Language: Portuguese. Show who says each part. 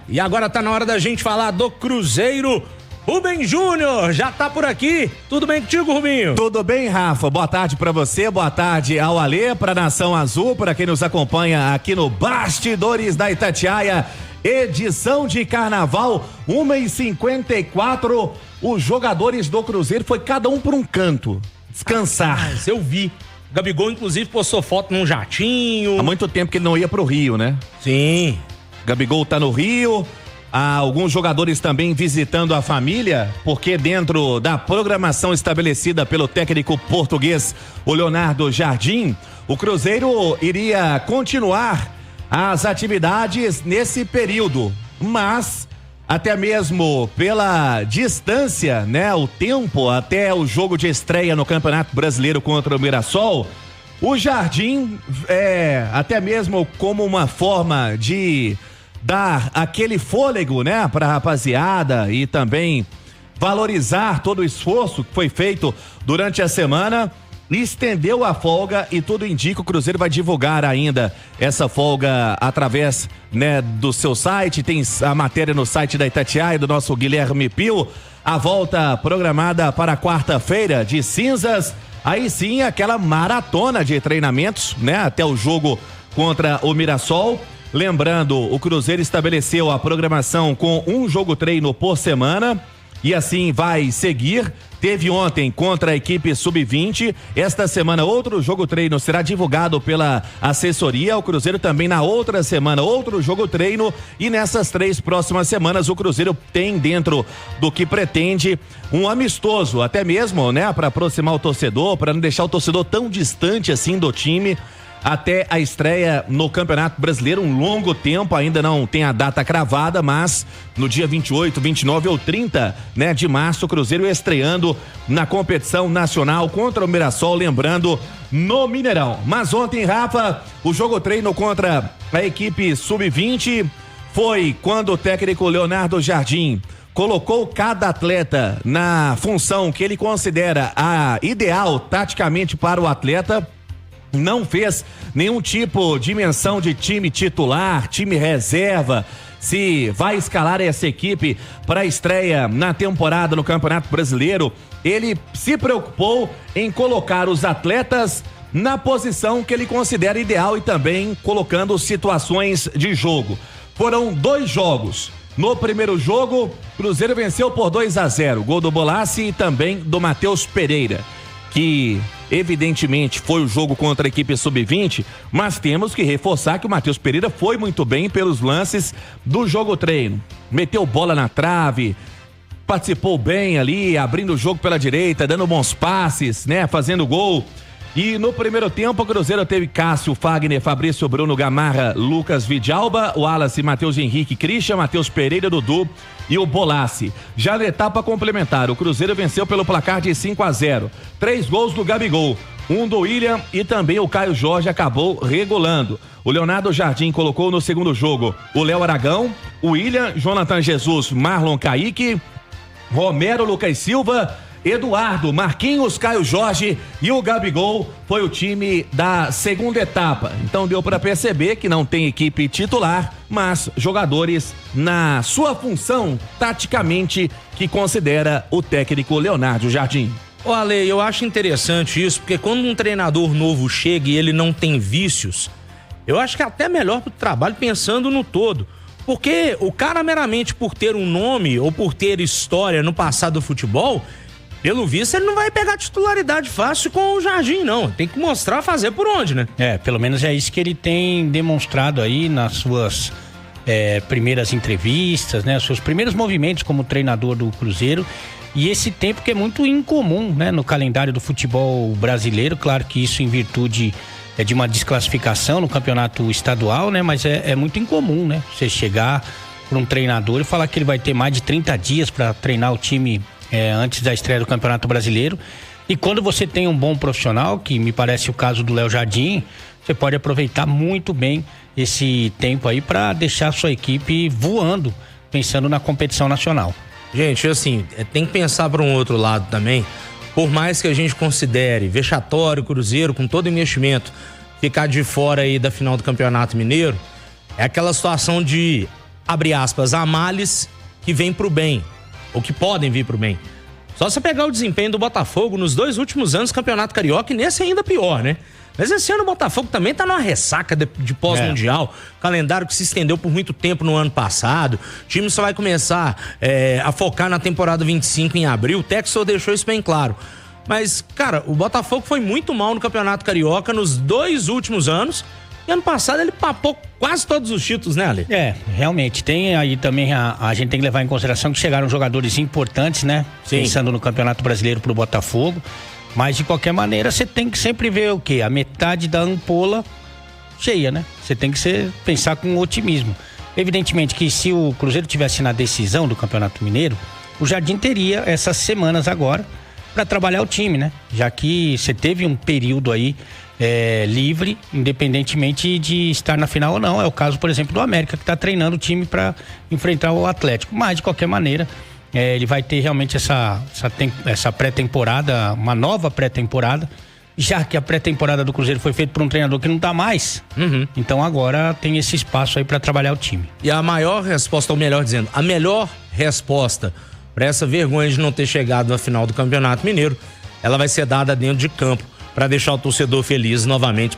Speaker 1: E agora tá na hora da gente falar do Cruzeiro. Rubem Júnior já tá por aqui. Tudo bem contigo, Rubinho?
Speaker 2: Tudo bem, Rafa. Boa tarde pra você, boa tarde ao Alê, pra Nação Azul, pra quem nos acompanha aqui no Bastidores da Itatiaia, edição de Carnaval, 1h54. Os jogadores do Cruzeiro foi cada um por um canto, descansar.
Speaker 1: Mas eu vi. O Gabigol, inclusive, postou foto num jatinho.
Speaker 2: Há muito tempo que ele não ia pro Rio, né?
Speaker 1: Sim.
Speaker 2: Gabigol tá no Rio. Há alguns jogadores também visitando a família, porque dentro da programação estabelecida pelo técnico português, o Leonardo Jardim, o Cruzeiro iria continuar as atividades nesse período, mas até mesmo pela distância, né, o tempo até o jogo de estreia no Campeonato Brasileiro contra o Mirassol, o Jardim, até mesmo como uma forma de dar aquele fôlego, né, pra rapaziada e também valorizar todo o esforço que foi feito durante a semana, estendeu a folga e tudo indica o Cruzeiro vai divulgar ainda essa folga através, né, do seu site. Tem a matéria no site da Itatiaia, do nosso Guilherme Pio. A volta programada para quarta-feira de cinzas. Aí sim, aquela maratona de treinamentos, né, até o jogo contra o Mirassol. Lembrando, o Cruzeiro estabeleceu a programação com um jogo treino por semana e assim vai seguir. Teve ontem contra a equipe sub-20. Esta semana outro jogo treino será divulgado pela assessoria. O Cruzeiro também na outra semana outro jogo treino e nessas 3 próximas semanas o Cruzeiro tem dentro do que pretende um amistoso, até mesmo, né, para aproximar o torcedor, para não deixar o torcedor tão distante assim do time. Até a estreia no Campeonato Brasileiro, um longo tempo, ainda não tem a data cravada, mas no dia 28, 29 ou 30, né, de março, o Cruzeiro estreando na competição nacional contra o Mirassol, lembrando, no Mineirão. Mas ontem, Rafa, o jogo treino contra a equipe sub-20 foi quando o técnico Leonardo Jardim colocou cada atleta na função que ele considera a ideal taticamente para o atleta. Não fez nenhum tipo de menção de time titular, time reserva, se vai escalar essa equipe para a estreia na temporada no Campeonato Brasileiro. Ele se preocupou em colocar os atletas na posição que ele considera ideal e também colocando situações de jogo. Foram 2 jogos. No primeiro jogo, Cruzeiro venceu por 2-0, gol do Bolassi e também do Matheus Pereira, que evidentemente foi o jogo contra a equipe sub-20, mas temos que reforçar que o Matheus Pereira foi muito bem pelos lances do jogo treino. Meteu bola na trave, participou bem ali, abrindo o jogo pela direita, dando bons passes, né, fazendo gol. E no primeiro tempo o Cruzeiro teve Cássio, Fagner, Fabrício, Bruno, Gamarra, Lucas Vidalba, o Wallace, Matheus Henrique, Christian, Matheus Pereira, Dudu e o Bolassi. Já na etapa complementar, o Cruzeiro venceu pelo placar de 5-0. 3 gols do Gabigol, um do William e também o Caio Jorge acabou regulando. O Leonardo Jardim colocou no segundo jogo o Léo Aragão, o William, Jonathan Jesus, Marlon Kaique, Romero, Lucas Silva, Eduardo, Marquinhos, Caio Jorge e o Gabigol foi o time da segunda etapa. Então deu para perceber que não tem equipe titular, mas jogadores na sua função taticamente que considera o técnico Leonardo Jardim.
Speaker 1: Ô Ale, eu acho interessante isso, porque quando um treinador novo chega e ele não tem vícios, eu acho que é até melhor pro trabalho pensando no todo. Porque o cara meramente por ter um nome ou por ter história no passado do futebol, pelo visto, ele não vai pegar titularidade fácil com o Jardim, não. Tem que mostrar, fazer por onde, né?
Speaker 3: Pelo menos é isso que ele tem demonstrado aí nas suas primeiras entrevistas, né? Os seus primeiros movimentos como treinador do Cruzeiro. E esse tempo que é muito incomum, né? No calendário do futebol brasileiro. Claro que isso em virtude de uma desclassificação no campeonato estadual, né? Mas é muito incomum, né? Você chegar para um treinador e falar que ele vai ter mais de 30 dias para treinar o time antes da estreia do Campeonato Brasileiro. E quando você tem um bom profissional, que me parece o caso do Léo Jardim, você pode aproveitar muito bem esse tempo aí para deixar a sua equipe voando, pensando na competição nacional.
Speaker 1: Gente, assim, tem que pensar para um outro lado também. Por mais que a gente considere vexatório o Cruzeiro, com todo investimento, ficar de fora aí da final do Campeonato Mineiro, é aquela situação de abre aspas, há males que vêm pro bem, ou que podem vir pro bem. Só você pegar o desempenho do Botafogo nos 2 últimos anos do Campeonato Carioca, e nesse ainda pior, né? Mas esse ano o Botafogo também tá numa ressaca de pós-mundial, calendário que se estendeu por muito tempo no ano passado, o time só vai começar a focar na temporada 25 em abril, o Textor deixou isso bem claro. Mas, cara, o Botafogo foi muito mal no Campeonato Carioca nos 2 últimos anos, e ano passado ele papou quase todos os títulos, né, Ale?
Speaker 3: Realmente, tem aí também, a gente tem que levar em consideração que chegaram jogadores importantes, né? Sim. Pensando no Campeonato Brasileiro pro Botafogo. Mas, de qualquer maneira, você tem que sempre ver o quê? A metade da ampola cheia, né? Você tem que pensar com otimismo. Evidentemente que se o Cruzeiro tivesse na decisão do Campeonato Mineiro, o Jardim teria essas semanas agora para trabalhar o time, né? Já que você teve um período aí livre, independentemente de estar na final ou não. É o caso, por exemplo, do América, que está treinando o time para enfrentar o Atlético. Mas, de qualquer maneira, ele vai ter realmente essa pré-temporada, uma nova pré-temporada, já que a pré-temporada do Cruzeiro foi feita por um treinador que não tá mais. Então agora tem esse espaço aí para trabalhar o time.
Speaker 1: E a maior resposta, ou melhor dizendo, a melhor resposta para essa vergonha de não ter chegado na final do Campeonato Mineiro, ela vai ser dada dentro de campo para deixar o torcedor feliz novamente.